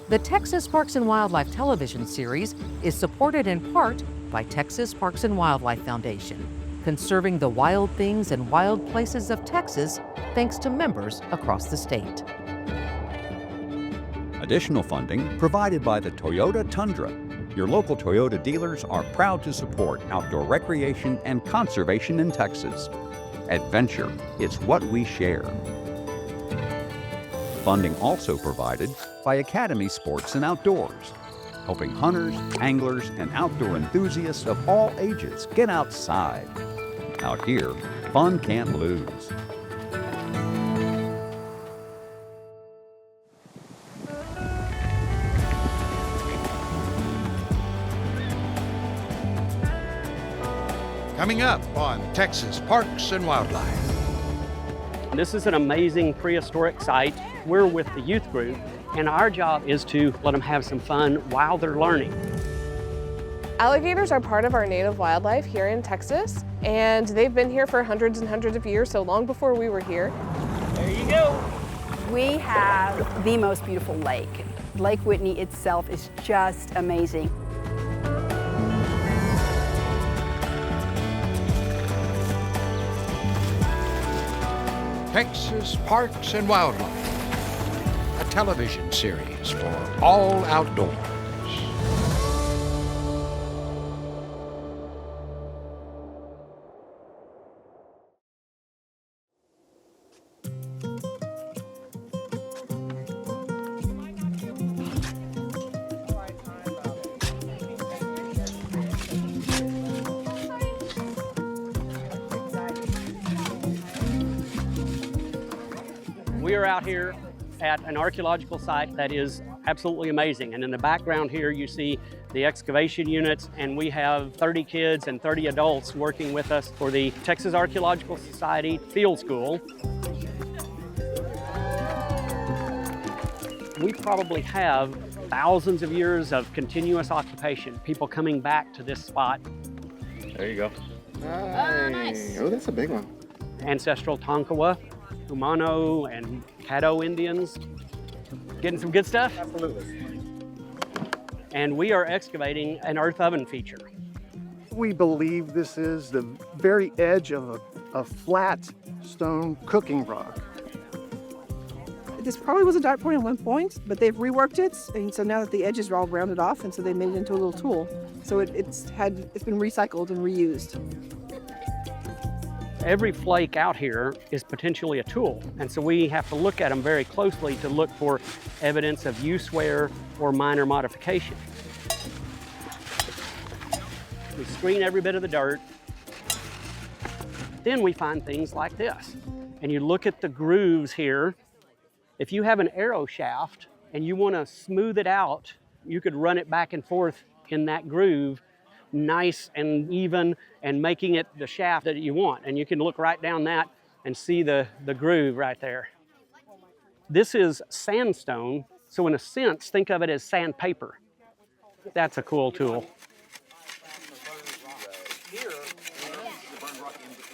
The Texas Parks and Wildlife television series is supported in part by Texas Parks and Wildlife Foundation, conserving the wild things and wild places of Texas thanks to members across the state. Additional funding provided by the Toyota Tundra. Your local Toyota dealers are proud to support outdoor recreation and conservation in Texas. Adventure is what we share. Funding also provided by Academy Sports and Outdoors, helping hunters, anglers, and outdoor enthusiasts of all ages get outside. Out here, fun can't lose. Coming up on Texas Parks and Wildlife. This is an amazing prehistoric site. We're with the youth group, and our job is to let them have some fun while they're learning. Alligators are part of our native wildlife here in Texas, and they've been here for hundreds and hundreds of years, so long before we were here. There you go. We have the most beautiful lake. Lake Whitney itself is just amazing. Texas Parks and Wildlife, a television series for all outdoors. We are out here at an archaeological site that is absolutely amazing. And in the background here, you see the excavation units, and we have 30 kids and 30 adults working with us for the Texas Archaeological Society Field School. We probably have thousands of years of continuous occupation, people coming back to this spot. There you go. Nice. Oh, that's a big one. Ancestral Tonkawa, Umano, and Caddo Indians. Getting some good stuff? Absolutely. And we are excavating an earth oven feature. We believe this is the very edge of a flat stone cooking rock. This probably was a dart point at one point, but they've reworked it, and so now that the edges are all rounded off, and so they made it into a little tool. So it's been recycled and reused. Every flake out here is potentially a tool, and so we have to look at them very closely to look for evidence of use wear or minor modification. We screen every bit of the dirt. Then we find things like this. And you look at the grooves here. If you have an arrow shaft and you want to smooth it out, you could run it back and forth in that groove, nice and even, and making it the shaft that you want. And you can look right down that and see the groove right there. This is sandstone, so in a sense, think of it as sandpaper. That's a cool tool.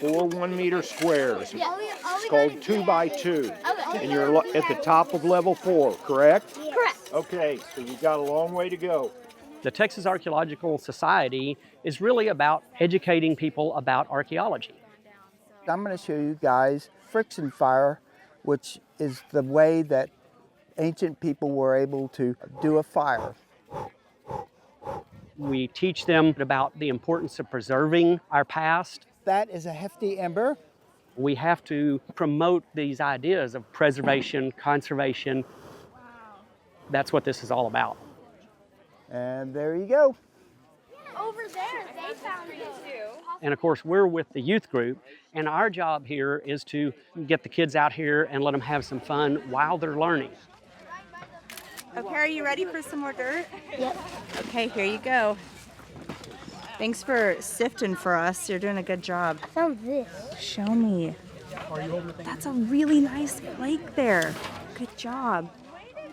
4 1-meter squares. It's called 2 by 2. And you're at the top of level 4, correct? Correct. Okay, so you've got a long way to go. The Texas Archaeological Society is really about educating people about archaeology. I'm going to show you guys friction fire, which is the way that ancient people were able to do a fire. We teach them about the importance of preserving our past. That is a hefty ember. We have to promote these ideas of preservation, conservation. That's what this is all about. And there you go. Over there, they found it too. And of course, we're with the youth group, and our job here is to get the kids out here and let them have some fun while they're learning. Okay, are you ready for some more dirt? Yep. Okay, here you go. Thanks for sifting for us. You're doing a good job. I found this. Show me. That's a really nice flake there. Good job.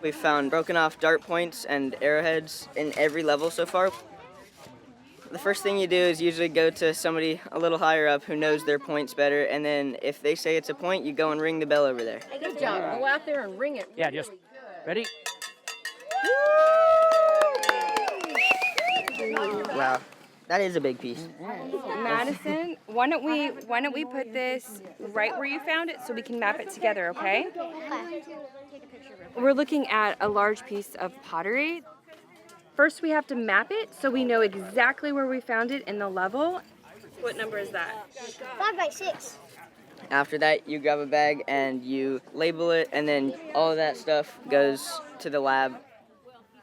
We've found broken off dart points and arrowheads in every level so far. The first thing you do is usually go to somebody a little higher up who knows their points better, and then if they say it's a point, you go and ring the bell over there. Good job. Go out there and ring it. Yeah, just ready? Wow, that is a big piece. Madison, why don't we put this right where you found it so we can map it together, okay? We're looking at a large piece of pottery. First, we have to map it so we know exactly where we found it in the level. What number is that? 5 by 6. After that, you grab a bag and you label it, and then all of that stuff goes to the lab.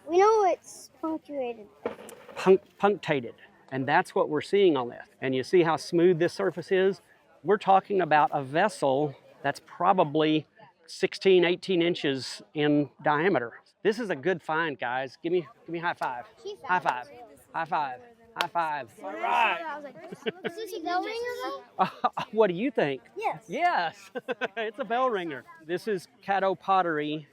We know it's punctuated. Punctated, and that's what we're seeing on this. And you see how smooth this surface is? We're talking about a vessel that's probably 16, 18 inches in diameter. This is a good find, guys. Give me a high five. High five. High five. High five. All right. Is this a bell ringer though? What do you think? Yes. Yes, it's a bell ringer. This is Caddo pottery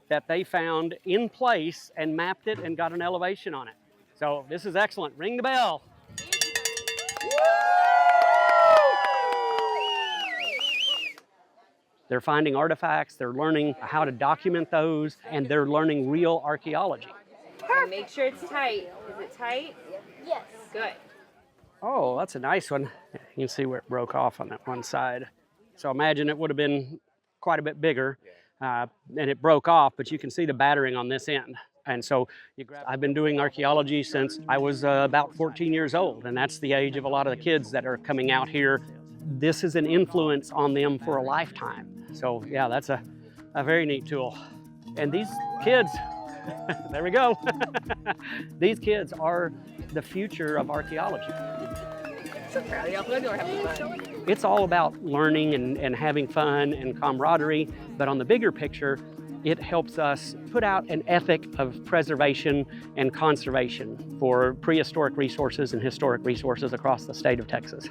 that they found in place and mapped it and got an elevation on it. So this is excellent. Ring the bell. They're finding artifacts, they're learning how to document those, and they're learning real archaeology. And make sure it's tight. Is it tight? Yes. Good. Oh, that's a nice one. You can see where it broke off on that one side. So imagine it would have been quite a bit bigger, and it broke off, but you can see the battering on this end. And so I've been doing archaeology since I was about 14 years old, and that's the age of a lot of the kids that are coming out here. This is an influence on them for a lifetime. So yeah, that's a very neat tool. And these kids, there we go. These kids are the future of archaeology. So proud of y'all. We're having fun. It's all about learning and having fun and camaraderie, but on the bigger picture, it helps us put out an ethic of preservation and conservation for prehistoric resources and historic resources across the state of Texas.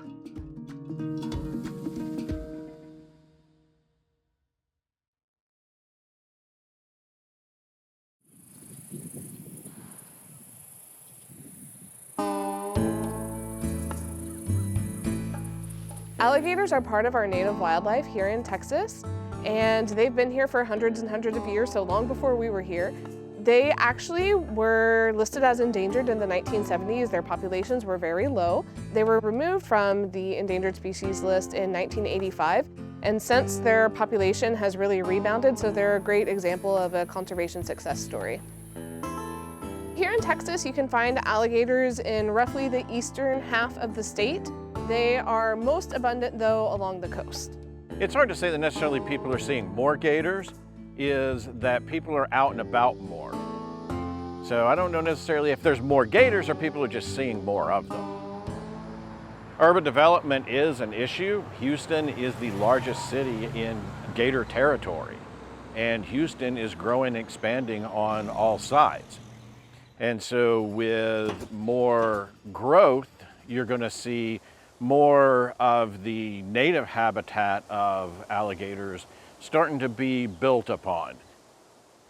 Alligators are part of our native wildlife here in Texas, and they've been here for hundreds and hundreds of years, so long before we were here. They actually were listed as endangered in the 1970s. Their populations were very low. They were removed from the endangered species list in 1985, and since their population has really rebounded, so they're a great example of a conservation success story. Here in Texas, you can find alligators in roughly the eastern half of the state. They are most abundant, though, along the coast. It's hard to say that necessarily people are seeing more gators, is that people are out and about more. So I don't know necessarily if there's more gators or people are just seeing more of them. Urban development is an issue. Houston is the largest city in gator territory, and Houston is growing and expanding on all sides. And so with more growth, you're going to see more of the native habitat of alligators starting to be built upon.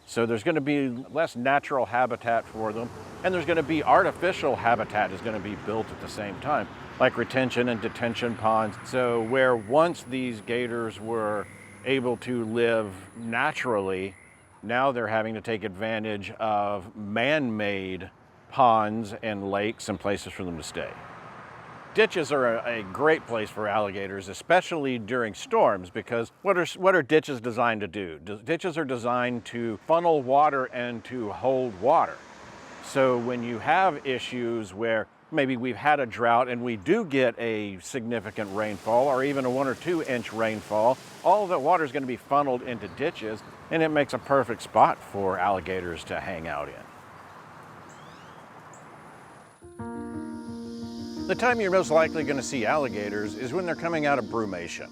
So there's going to be less natural habitat for them, and there's going to be artificial habitat is going to be built at the same time, like retention and detention ponds. So where once these gators were able to live naturally, now they're having to take advantage of man-made ponds and lakes and places for them to stay. Ditches are a great place for alligators, especially during storms, because what are ditches designed to do? Ditches are designed to funnel water and to hold water. So when you have issues where maybe we've had a drought and we do get a significant rainfall or even a 1 or 2 inch rainfall, all of that water is going to be funneled into ditches, and it makes a perfect spot for alligators to hang out in. The time you're most likely going to see alligators is when they're coming out of brumation.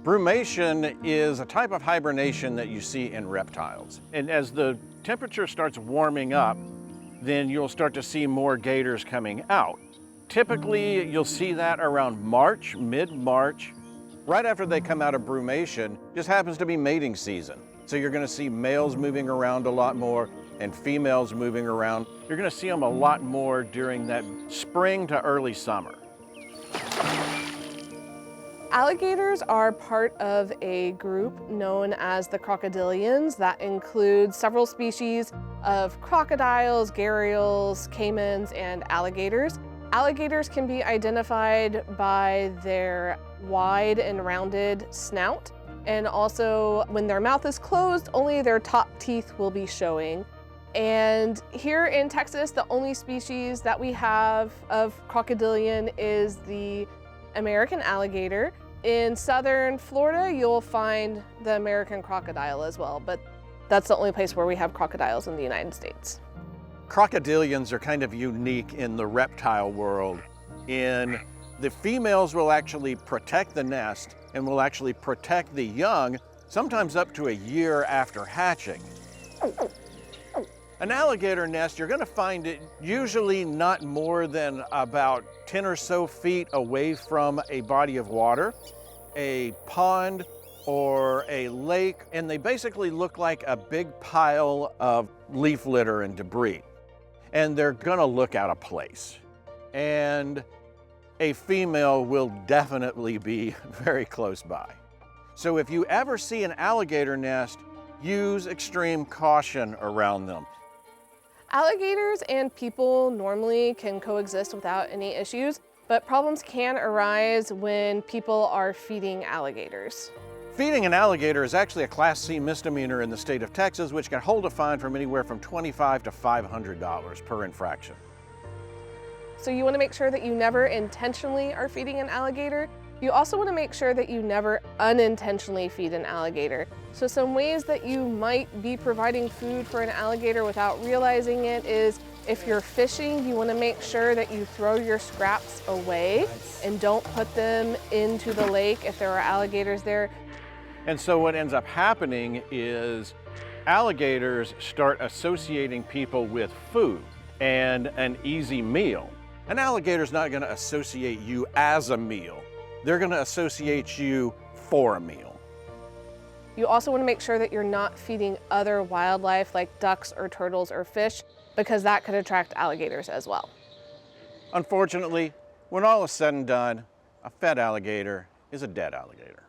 Brumation is a type of hibernation that you see in reptiles. And as the temperature starts warming up, then you'll start to see more gators coming out. Typically, you'll see that around March, mid-March, right after they come out of brumation. Just happens to be mating season. So you're going to see males moving around a lot more and females moving around. You're going to see them a lot more during that spring to early summer. Alligators are part of a group known as the crocodilians that includes several species of crocodiles, gharials, caimans, and alligators. Alligators can be identified by their wide and rounded snout, and also when their mouth is closed, only their top teeth will be showing. And here in Texas, the only species that we have of crocodilian is the American alligator. In southern Florida, you'll find the American crocodile as well, but that's the only place where we have crocodiles in the United States. Crocodilians are kind of unique in the reptile world. The females will actually protect the nest and will actually protect the young, sometimes up to a year after hatching. An alligator nest, you're going to find it usually not more than about 10 or so feet away from a body of water, a pond, or a lake, and they basically look like a big pile of leaf litter and debris. And they're going to look out of place. And a female will definitely be very close by. So if you ever see an alligator nest, use extreme caution around them. Alligators and people normally can coexist without any issues, but problems can arise when people are feeding alligators. Feeding an alligator is actually a Class C misdemeanor in the state of Texas, which can hold a fine from anywhere from $25 to $500 per infraction. So you want to make sure that you never intentionally are feeding an alligator. You also want to make sure that you never unintentionally feed an alligator. So some ways that you might be providing food for an alligator without realizing it is if you're fishing, you want to make sure that you throw your scraps away and don't put them into the lake if there are alligators there. And so what ends up happening is alligators start associating people with food and an easy meal. An alligator's not going to associate you as a meal. They're going to associate you for a meal. You also want to make sure that you're not feeding other wildlife like ducks or turtles or fish, because that could attract alligators as well. Unfortunately, when all is said and done, a fed alligator is a dead alligator.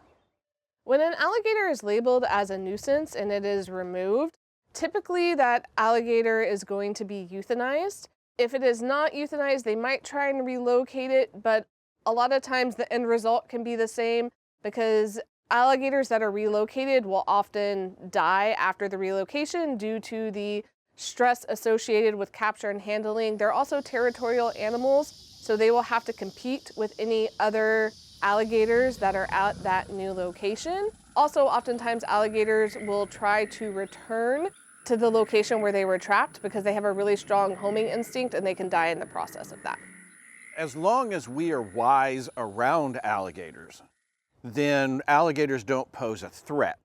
When an alligator is labeled as a nuisance and it is removed, typically that alligator is going to be euthanized. If it is not euthanized, they might try and relocate it, but a lot of times the end result can be the same because alligators that are relocated will often die after the relocation due to the stress associated with capture and handling. They're also territorial animals, so they will have to compete with any other alligators that are at that new location. Also, oftentimes alligators will try to return to the location where they were trapped because they have a really strong homing instinct and they can die in the process of that. As long as we are wise around alligators, then alligators don't pose a threat.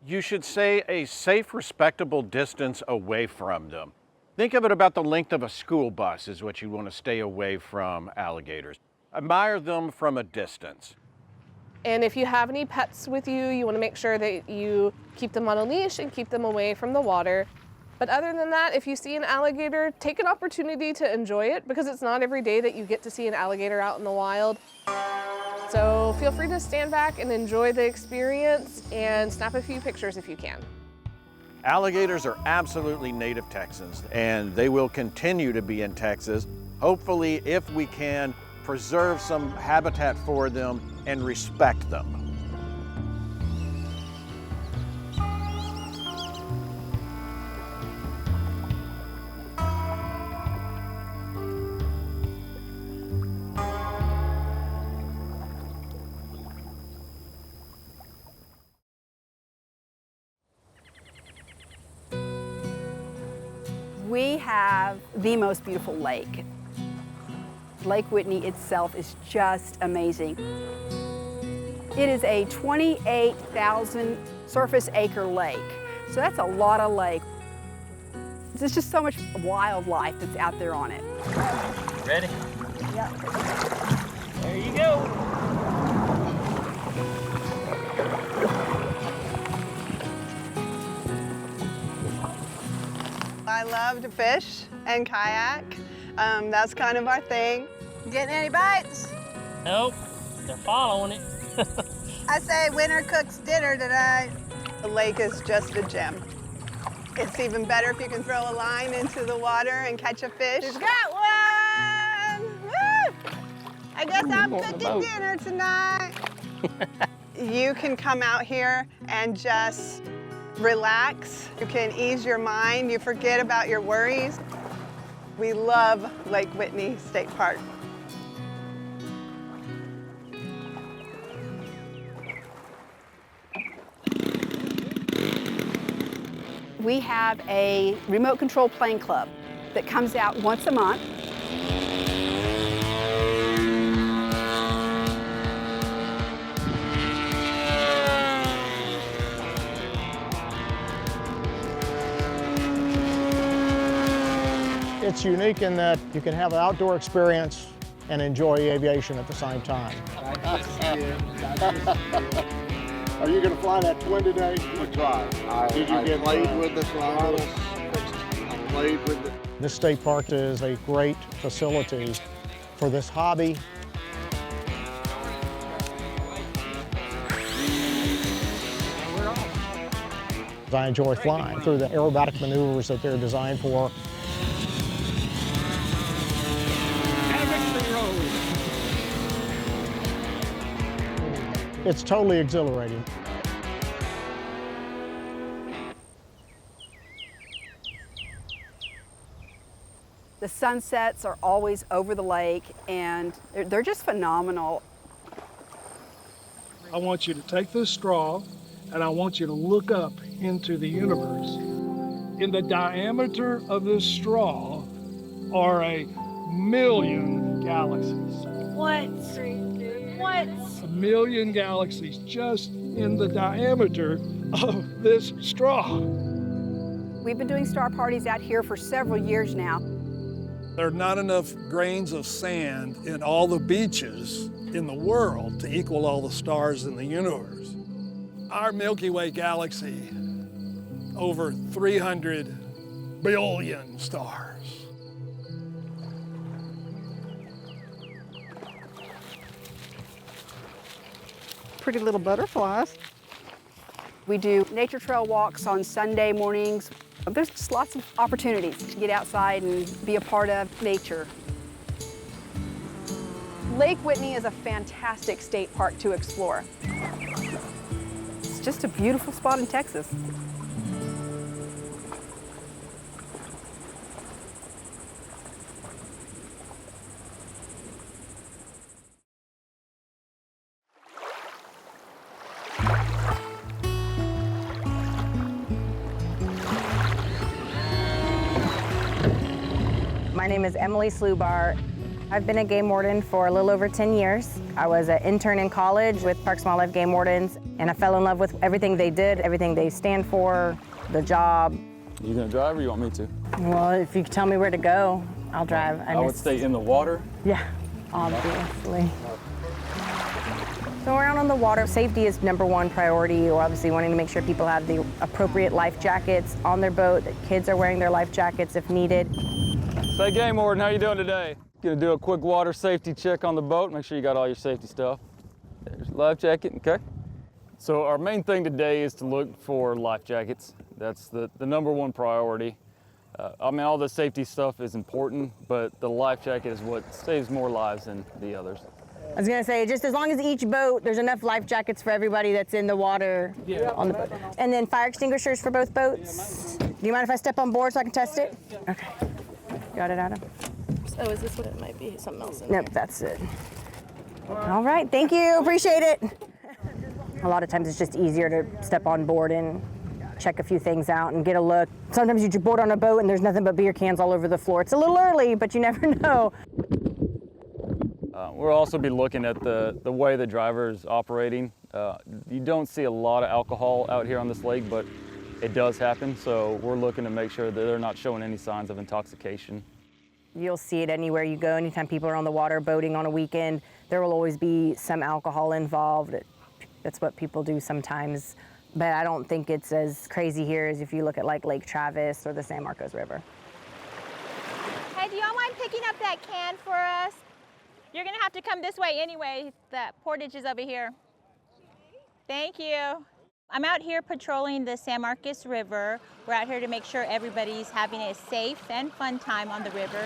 You should stay a safe, respectable distance away from them. Think of it about the length of a school bus is what you want to stay away from alligators. Admire them from a distance. And if you have any pets with you, you want to make sure that you keep them on a leash and keep them away from the water. But other than that, if you see an alligator, take an opportunity to enjoy it because it's not every day that you get to see an alligator out in the wild. So feel free to stand back and enjoy the experience and snap a few pictures if you can. Alligators are absolutely native Texans, and they will continue to be in Texas. Hopefully, if we can, preserve some habitat for them and respect them. We have the most beautiful lake. Lake Whitney itself is just amazing. It is a 28,000 surface acre lake, so that's a lot of lake. There's just so much wildlife that's out there on it. Ready? Yep. There you go. I love to fish and kayak. That's kind of our thing. Getting any bites? Nope, they're following it. I say winner cooks dinner tonight. The lake is just a gem. It's even better if you can throw a line into the water and catch a fish. She's got one! Woo! I guess I'm cooking dinner tonight. You can come out here and just relax. You can ease your mind. You forget about your worries. We love Lake Whitney State Park. We have a remote control playing club that comes out once a month. It's unique in that you can have an outdoor experience and enjoy aviation at the same time. Are you going to fly that twin today? We'll try. Did you get played with this model? Played with it. This state park is a great facility for this hobby. I enjoy flying through the aerobatic maneuvers that they're designed for. It's totally exhilarating. The sunsets are always over the lake, and they're just phenomenal. I want you to take this straw, and I want you to look up into the universe. In the diameter of this straw are 1,000,000 galaxies. What? What? 1,000,000 galaxies just in the diameter of this straw. We've been doing star parties out here for several years now. There are not enough grains of sand in all the beaches in the world to equal all the stars in the universe. Our Milky Way galaxy, over 300 billion stars. Pretty little butterflies. We do nature trail walks on Sunday mornings. There's just lots of opportunities to get outside and be a part of nature. Lake Whitney is a fantastic state park to explore. It's just a beautiful spot in Texas. My name is Emily Slubar. I've been a game warden for a little over 10 years. I was an intern in college with Parks and Wildlife Game Wardens, and I fell in love with everything they did, everything they stand for, the job. You gonna drive or you want me to? Well, if you tell me where to go, I'll drive. I would stay in the water. Yeah, obviously. So we're out on the water. Safety is #1 priority. We're obviously wanting to make sure people have the appropriate life jackets on their boat, that kids are wearing their life jackets if needed. Say Game Warden, how you doing today? Gonna do a quick water safety check on the boat. Make sure you got all your safety stuff. There's your life jacket, okay? So our main thing today is to look for life jackets. That's the #1 priority. I mean, all the safety stuff is important, but the life jacket is what saves more lives than the others. I was gonna say, just as long as each boat, there's enough life jackets for everybody that's in the water on the boat. And then fire extinguishers for both boats. Do you mind if I step on board so I can test it? Okay. Got it, Adam? Oh, is this what it might be? Something else in Nope, that's it. All right, thank you, appreciate it. A lot of times it's just easier to step on board and check a few things out and get a look. Sometimes you board on a boat and there's nothing but beer cans all over the floor. It's a little early, but you never know. We'll also be looking at the way the driver is operating. You don't see a lot of alcohol out here on this lake, but it does happen, so we're looking to make sure that they're not showing any signs of intoxication. You'll see it anywhere you go. Anytime people are on the water boating on a weekend, there will always be some alcohol involved. That's what people do sometimes, but I don't think it's as crazy here as if you look at like Lake Travis or the San Marcos River. Hey, do y'all mind picking up that can for us? You're gonna have to come this way anyway. That portage is over here. Thank you. I'm out here patrolling the San Marcos River. We're out here to make sure everybody's having a safe and fun time on the river.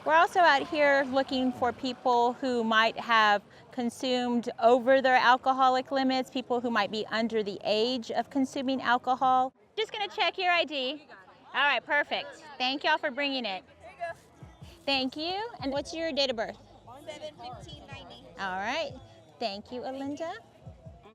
We're also out here looking for people who might have consumed over their alcoholic limits, people who might be under the age of consuming alcohol. Just gonna check your ID. All right, perfect. Thank y'all for bringing it. Thank you. And what's your date of birth? 7/15/90. All right. Thank you, Alinda.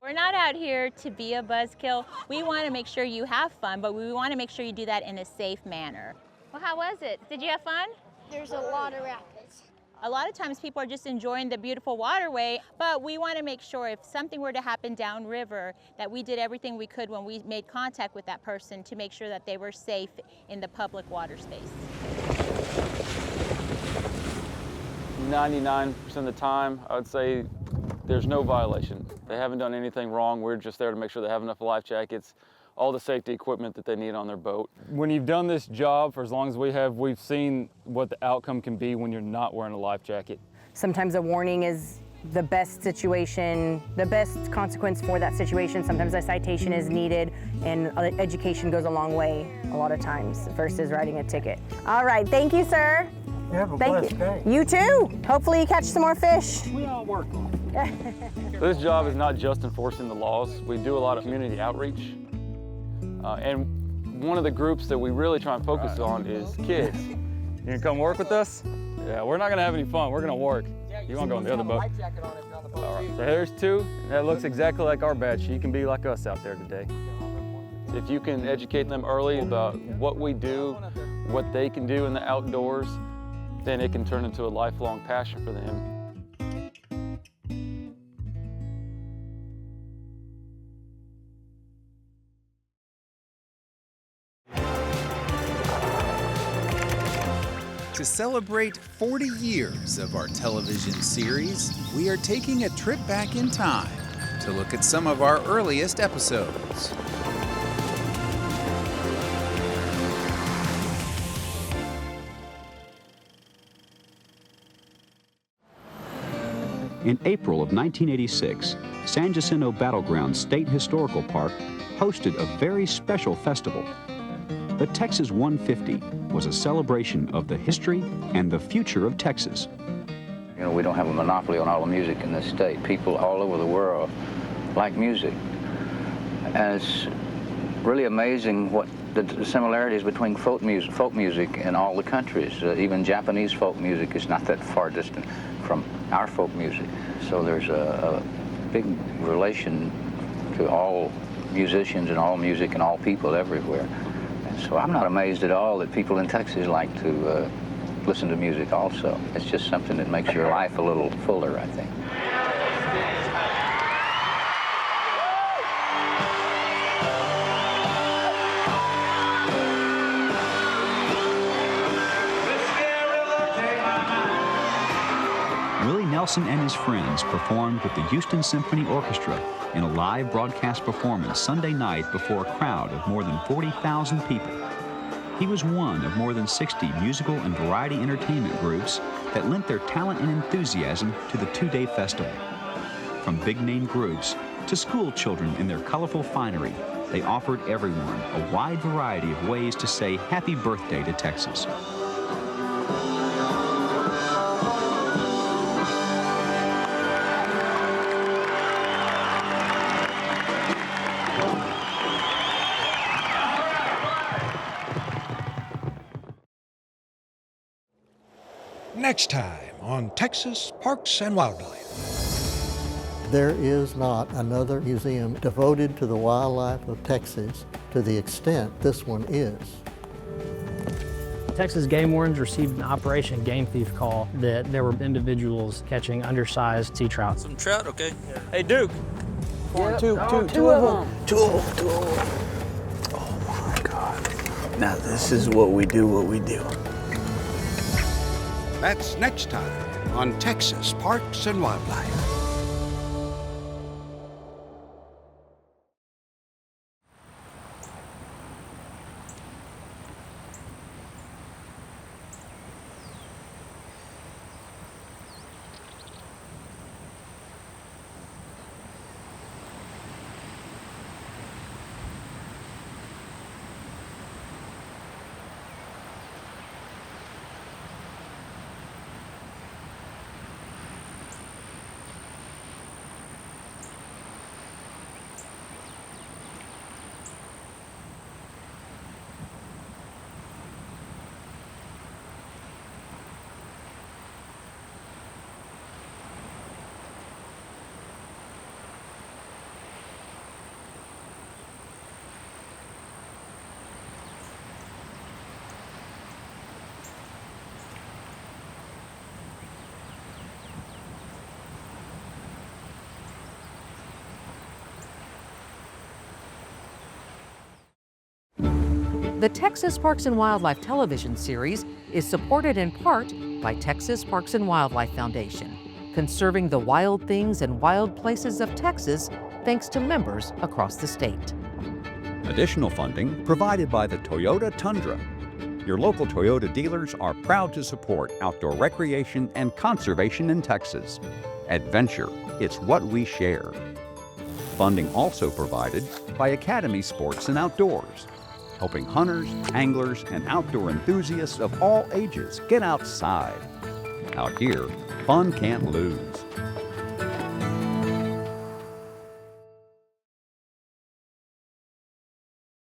We're not out here to be a buzzkill. We want to make sure you have fun, but we want to make sure you do that in a safe manner. Well, how was it? Did you have fun? There's a lot of rapids. A lot of times people are just enjoying the beautiful waterway, but we want to make sure if something were to happen downriver that we did everything we could when we made contact with that person to make sure that they were safe in the public water space. 99% of the time, I would say there's no violation. They haven't done anything wrong. We're just there to make sure they have enough life jackets, all the safety equipment that they need on their boat. When you've done this job for as long as we have, we've seen what the outcome can be when you're not wearing a life jacket. Sometimes a warning is the best situation, the best consequence for that situation. Sometimes a citation is needed, and education goes a long way a lot of times versus writing a ticket. All right, thank you, sir. You have a Thank blessed you. day. You too. Hopefully you catch some more fish. We all work on it. This job is not just enforcing the laws. We do a lot of community outreach. And one of the groups that we really try and focus on is kids. You gonna come work with us? Yeah, we're not gonna have any fun. We're gonna work. You wanna go on the other boat? All right, so there's two. That looks exactly like our badge. You can be like us out there today. If you can educate them early about what we do, what they can do in the outdoors, then it can turn into a lifelong passion for them. To celebrate 40 years of our television series, we are taking a trip back in time to look at some of our earliest episodes. In April of 1986, San Jacinto Battleground State Historical Park hosted a very special festival. The Texas 150 was a celebration of the history and the future of Texas. You know, we don't have a monopoly on all the music in this state. People all over the world like music. And it's really amazing what the similarities between folk music in all the countries. Even Japanese folk music is not that far distant from our folk music. So there's a big relation to all musicians and all music and all people everywhere. And so I'm not amazed at all that people in Texas like to listen to music also. It's just something that makes your life a little fuller, I think. Willie Nelson and his friends performed with the Houston Symphony Orchestra in a live broadcast performance Sunday night before a crowd of more than 40,000 people. He was one of more than 60 musical and variety entertainment groups that lent their talent and enthusiasm to the two-day festival. From big-name groups to school children in their colorful finery, they offered everyone a wide variety of ways to say happy birthday to Texas. Next time on Texas Parks and Wildlife. There is not another museum devoted to the wildlife of Texas to the extent this one is. Texas Game Wardens received an Operation Game Thief call that there were individuals catching undersized sea trout. Some trout, okay. Hey, Duke. Yep. Two of them. Two of them. Oh my God. Now this is what we do. That's next time on Texas Parks and Wildlife. The Texas Parks and Wildlife television series is supported in part by Texas Parks and Wildlife Foundation, conserving the wild things and wild places of Texas thanks to members across the state. Additional funding provided by the Toyota Tundra. Your local Toyota dealers are proud to support outdoor recreation and conservation in Texas. Adventure, it's what we share. Funding also provided by Academy Sports and Outdoors, helping hunters, anglers, and outdoor enthusiasts of all ages get outside. Out here, fun can't lose.